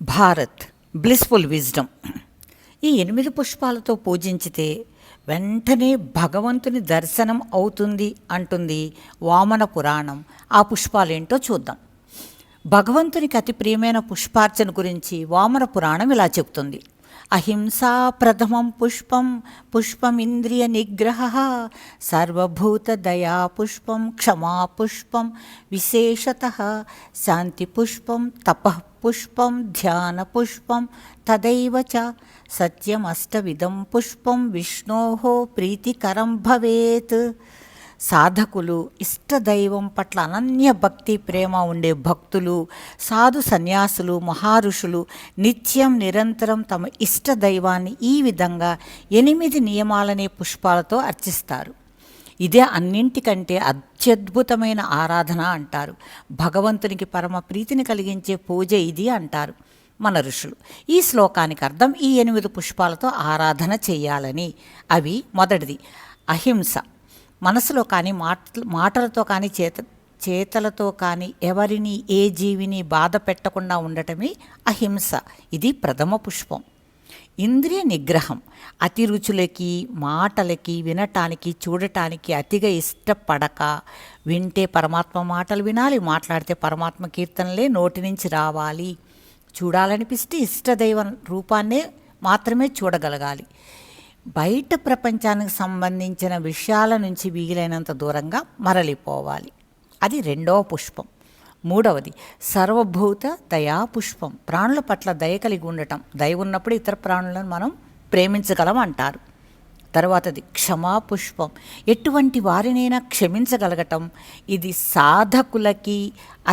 Bharat blissful wisdom. ఈ 8 పుష్పాలతో పూజించితే వెంటనే భగవంతుని దర్శనం అవుతుంది అంటుంది వామన పురాణం. ఆ పుష్పాలేంటో చూద్దాం. భగవంతునికి అతి ప్రియమైన పుష్పార్చన గురించి వామన పురాణం ఇలా చెబుతుంది. అహింసా ప్రథమం పుష్పం పుష్పమింద్రియ నిగ్రహ సర్వభూత దయా పుష్పం క్షమా పుష్పం విశేషతః శాంతి పుష్పం తపః పుష్పం ధ్యాన పుష్పం తదైవ చ సత్యమష్టవిధం పుష్పం విష్ణోః ప్రీతికరం భవేత్. సాధకులు, ఇష్టదైవం పట్ల అనన్య భక్తి ప్రేమ ఉండే భక్తులు, సాధు సన్యాసులు, మహారుషులు నిత్యం నిరంతరం తమ ఇష్టదైవాన్ని ఈ విధంగా 8 నియమాలనే పుష్పాలతో అర్చిస్తారు. ఇదే అన్నింటికంటే అత్యద్భుతమైన ఆరాధన అంటారు. భగవంతునికి పరమ ప్రీతిని కలిగించే పూజ ఇది అంటారు మన ఋషులు. ఈ శ్లోకానికి అర్థం ఈ 8 పుష్పాలతో ఆరాధన చేయాలని. అవి మొదటిది అహింస. మనసులో కానీ మాటలతో కానీ చేతలతో కానీ ఎవరిని ఏ జీవిని బాధ పెట్టకుండా ఉండటమే అహింస. ఇది ప్రథమ పుష్పం. ఇంద్రియ నిగ్రహం. అతి రుచులకి, మాటలకి, వినటానికి, చూడటానికి అతిగా ఇష్టపడక, వింటే పరమాత్మ మాటలు వినాలి, మాట్లాడితే పరమాత్మ కీర్తనలే నోటి నుంచి రావాలి, చూడాలనిపిస్తే ఇష్టదైవ రూపాన్నే మాత్రమే చూడగలగాలి. బయట ప్రపంచానికి సంబంధించిన విషయాల నుంచి వీలైనంత దూరంగా మరలిపోవాలి. అది రెండవ పుష్పం. మూడవది సర్వభూత దయా పుష్పం. ప్రాణుల పట్ల దయ కలిగి ఉండటం. దయ ఉన్నప్పుడు ఇతర ప్రాణులను మనం ప్రేమించగలం అంటారు. తర్వాతది క్షమా పుష్పం. ఎటువంటి వారినైనా క్షమించగలగటం. ఇది సాధకులకి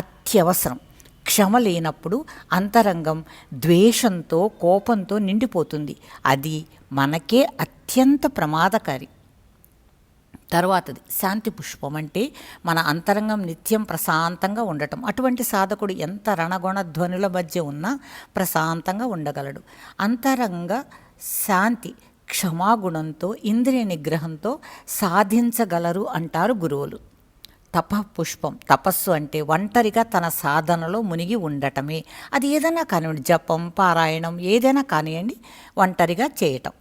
అత్యవసరం. క్షమ లేనప్పుడు అంతరంగం ద్వేషంతో, కోపంతో నిండిపోతుంది. అది మనకే అత్యంత ప్రమాదకారి. తర్వాతది శాంతి పుష్పం. అంటే మన అంతరంగం నిత్యం ప్రశాంతంగా ఉండటం. అటువంటి సాధకుడు ఎంత రణగుణ ధ్వనుల మధ్య ఉన్నా ప్రశాంతంగా ఉండగలడు. అంతరంగ శాంతి క్షమాగుణంతో, ఇంద్రియ నిగ్రహంతో సాధించగలరు అంటారు గురువులు. తపఃపుష్పం. తపస్సు అంటే ఒంటరిగా తన సాధనలో మునిగి ఉండటమే. అది ఏదైనా కానివ్వండి, జపం, పారాయణం ఏదైనా కానివ్వండి, ఒంటరిగా చేయటం.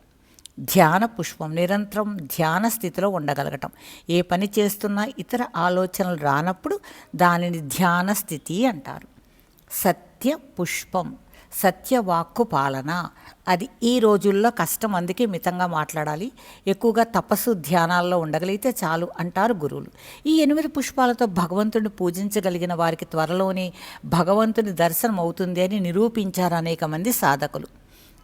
ధ్యాన పుష్పం. నిరంతరం ధ్యాన స్థితిలో ఉండగలగటం. ఏ పని చేస్తున్నా ఇతర ఆలోచనలు రానప్పుడు దానిని ధ్యాన స్థితి అంటారు. సత్య పుష్పం. సత్యవాక్కు పాలన. అది ఈ రోజుల్లో కష్టం, అందుకే మితంగా మాట్లాడాలి. ఎక్కువగా తపస్సు, ధ్యానాల్లో ఉండగలిగితే చాలు అంటారు గురువులు. ఈ 8 పుష్పాలతో భగవంతుడిని పూజించగలిగిన వారికి త్వరలోనే భగవంతుని దర్శనం అవుతుంది అని నిరూపించారు అనేక మంది సాధకులు.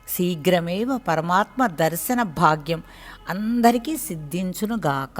శీఘ్రమేవ పరమాత్మ దర్శన భాగ్యం అందరికీ సిద్ధించునుగాక.